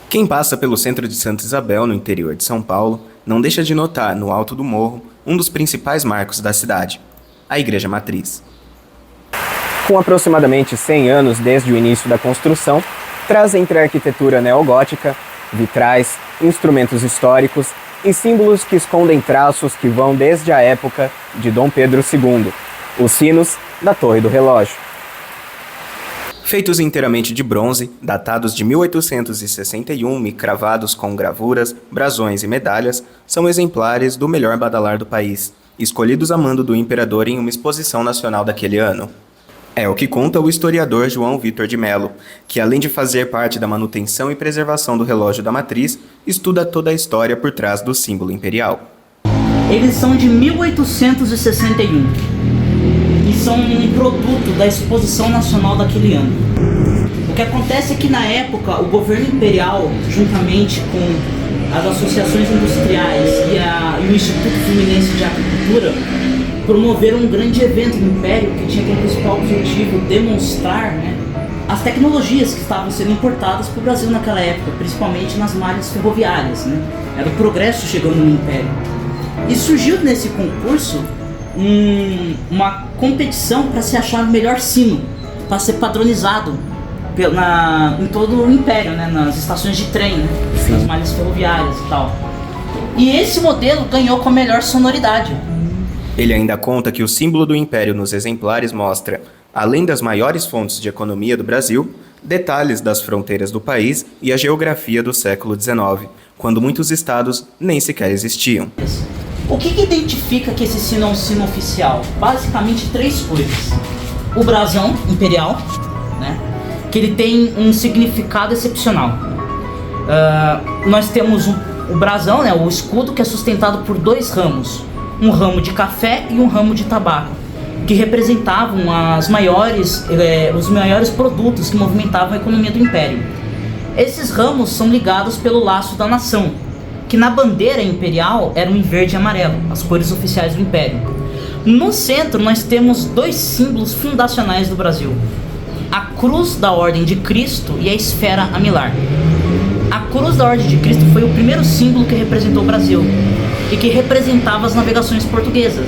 Quem passa pelo centro de Santa Isabel, no interior de São Paulo, não deixa de notar, no alto do morro, um dos principais marcos da cidade, a Igreja Matriz. Com aproximadamente 100 anos desde o início da construção, traz entre a arquitetura neogótica, vitrais, instrumentos históricos e símbolos que escondem traços que vão desde a época de Dom Pedro II, os sinos da Torre do Relógio. Feitos inteiramente de bronze, datados de 1861 e cravados com gravuras, brasões e medalhas, são exemplares do melhor badalar do país, escolhidos a mando do imperador em uma exposição nacional daquele ano. É o que conta o historiador João Vitor de Mello, que além de fazer parte da manutenção e preservação do relógio da matriz, estuda toda a história por trás do símbolo imperial. Eles são de 1861 e são um produto da exposição nacional daquele ano. O que acontece é que na época o governo imperial, juntamente com as associações industriais e o Instituto Fluminense de Agricultura, promoveram um grande evento no Império que tinha como principal objetivo demonstrar, as tecnologias que estavam sendo importadas para o Brasil naquela época, principalmente nas malhas ferroviárias. Era o progresso chegando no Império. E surgiu nesse concurso uma competição para se achar o melhor sino, para ser padronizado em todo o Império, nas estações de trem, nas malhas ferroviárias e tal. E esse modelo ganhou com a melhor sonoridade. Ele ainda conta que o símbolo do Império nos exemplares mostra, além das maiores fontes de economia do Brasil, detalhes das fronteiras do país e a geografia do século XIX, quando muitos estados nem sequer existiam. O que identifica que esse sino é um sino oficial? Basicamente três coisas. O brasão imperial, que ele tem um significado excepcional. Nós temos o brasão, o escudo, que é sustentado por dois ramos. Um ramo de café e um ramo de tabaco, que representavam os maiores produtos que movimentavam a economia do Império. Esses ramos são ligados pelo laço da nação, que na bandeira imperial eram em verde e amarelo, as cores oficiais do Império. No centro nós temos dois símbolos fundacionais do Brasil: a Cruz da Ordem de Cristo e a Esfera Amilar. A Cruz da Ordem de Cristo foi o primeiro símbolo que representou o Brasil e que representava as navegações portuguesas.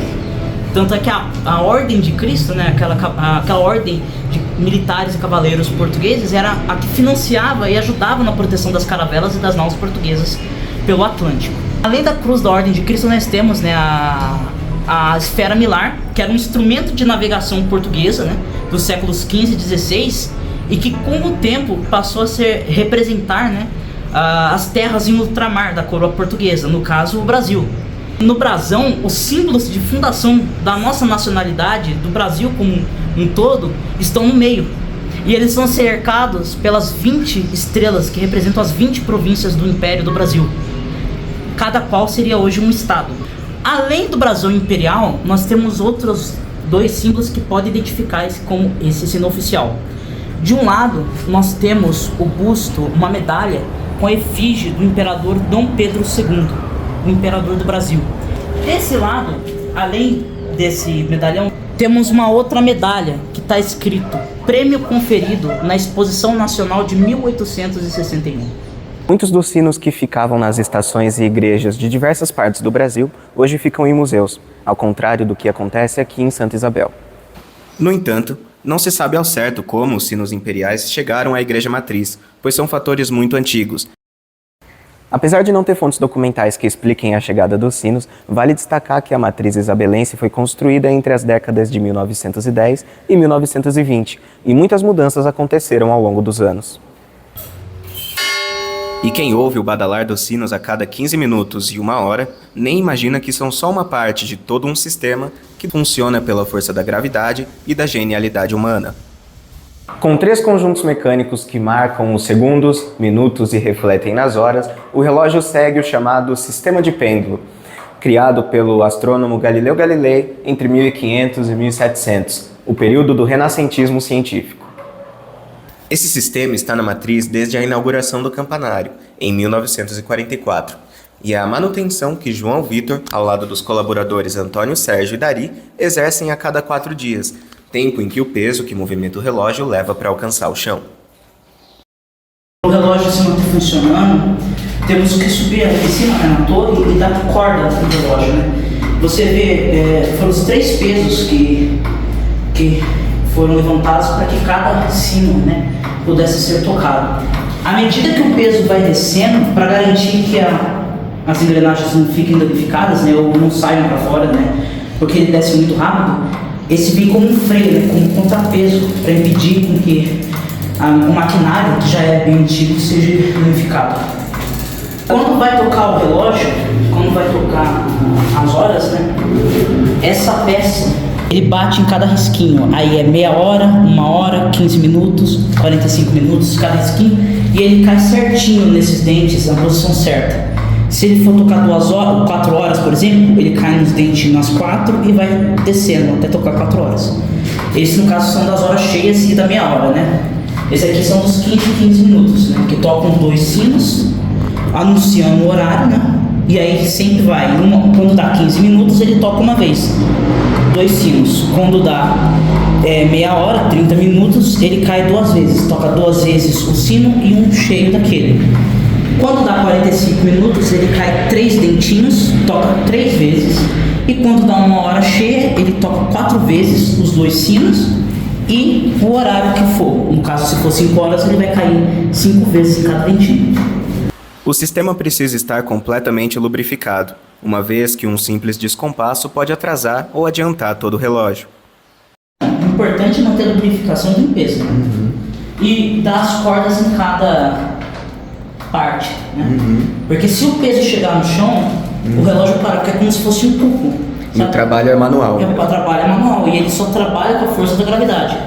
Tanto é que a Ordem de Cristo, aquela ordem de militares e cavaleiros portugueses, era a que financiava e ajudava na proteção das caravelas e das naus portuguesas pelo Atlântico. Além da Cruz da Ordem de Cristo, nós temos a Esfera Amilar, que era um instrumento de navegação portuguesa, dos séculos XV e XVI, e que com o tempo passou a representar as terras em ultramar da coroa portuguesa, no caso o Brasil. No brasão, os símbolos de fundação da nossa nacionalidade, do Brasil como um todo, estão no meio. E eles são cercados pelas 20 estrelas que representam as 20 províncias do Império do Brasil, cada qual seria hoje um estado. Além do brasão imperial, nós temos outros dois símbolos que podem identificar como esse sino oficial. De um lado, nós temos o busto, uma medalha com a efígie do imperador Dom Pedro II, o imperador do Brasil. Desse lado, além desse medalhão, temos uma outra medalha que está escrito Prêmio conferido na Exposição Nacional de 1861. Muitos dos sinos que ficavam nas estações e igrejas de diversas partes do Brasil hoje ficam em museus, ao contrário do que acontece aqui em Santa Isabel. No entanto, não se sabe ao certo como os sinos imperiais chegaram à Igreja Matriz, pois são fatores muito antigos. Apesar de não ter fontes documentais que expliquem a chegada dos sinos, vale destacar que a matriz isabelense foi construída entre as décadas de 1910 e 1920, e muitas mudanças aconteceram ao longo dos anos. E quem ouve o badalar dos sinos a cada 15 minutos e 1 hora, nem imagina que são só uma parte de todo um sistema que funciona pela força da gravidade e da genialidade humana. Com 3 conjuntos mecânicos que marcam os segundos, minutos e refletem nas horas, o relógio segue o chamado sistema de pêndulo, criado pelo astrônomo Galileu Galilei entre 1500 e 1700, o período do renascentismo científico. Esse sistema está na matriz desde a inauguração do campanário, em 1944, e é a manutenção que João Vitor, ao lado dos colaboradores Antônio Sérgio e Dari, exercem a cada 4 dias, tempo em que o peso que movimenta o relógio leva para alcançar o chão. O relógio se manter funcionando, temos que subir aqui em cima, né, na torre, e dar corda no relógio, né? Você vê, foram os 3 pesos que foram levantados para que cada sino, né, pudesse ser tocado. À medida que o peso vai descendo, para garantir que as engrenagens não fiquem danificadas, né, ou não saiam para fora, né, porque ele desce muito rápido, esse vem como um freio, né, como um contrapeso, para impedir com que o maquinário, que já é bem antigo, seja danificado. Quando vai tocar o relógio, quando vai tocar as horas, né, essa peça, ele bate em cada risquinho. Aí é meia hora, 1 hora, 15 minutos, 45 minutos, cada risquinho, e ele cai certinho nesses dentes, na posição certa. Se ele for tocar 2 horas, 4 horas, por exemplo, ele cai nos dentes nas 4 e vai descendo até tocar 4 horas. Esses, no caso, são das horas cheias e da meia hora, né? Esses aqui são dos 15 minutos, né? Que tocam 2 sinos, anunciando o horário, né? E aí sempre vai. Quando dá 15 minutos, ele toca uma vez. 2 sinos. Quando dá meia hora, 30 minutos, ele cai 2 vezes. Toca 2 vezes o sino e um cheio daquele. Quando dá 45 minutos, ele cai 3 dentinhos, toca 3 vezes. E quando dá 1 hora cheia, ele toca 4 vezes os 2 sinos e o horário que for. No caso, se for 5 horas, ele vai cair 5 vezes em cada dentinho. O sistema precisa estar completamente lubrificado, uma vez que um simples descompasso pode atrasar ou adiantar todo o relógio. O importante é manter a lubrificação e limpeza, né? E dar as cordas em cada parte, né? Porque se o peso chegar no chão, o relógio para, porque é como se fosse um cuco. E o trabalho é manual. O trabalho é manual e ele só trabalha com a força da gravidade.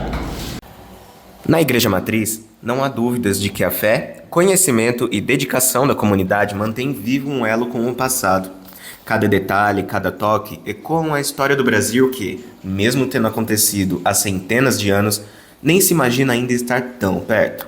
Na Igreja Matriz, não há dúvidas de que a fé, conhecimento e dedicação da comunidade mantém vivo um elo com o passado. Cada detalhe, cada toque ecoam a história do Brasil que, mesmo tendo acontecido há centenas de anos, nem se imagina ainda estar tão perto.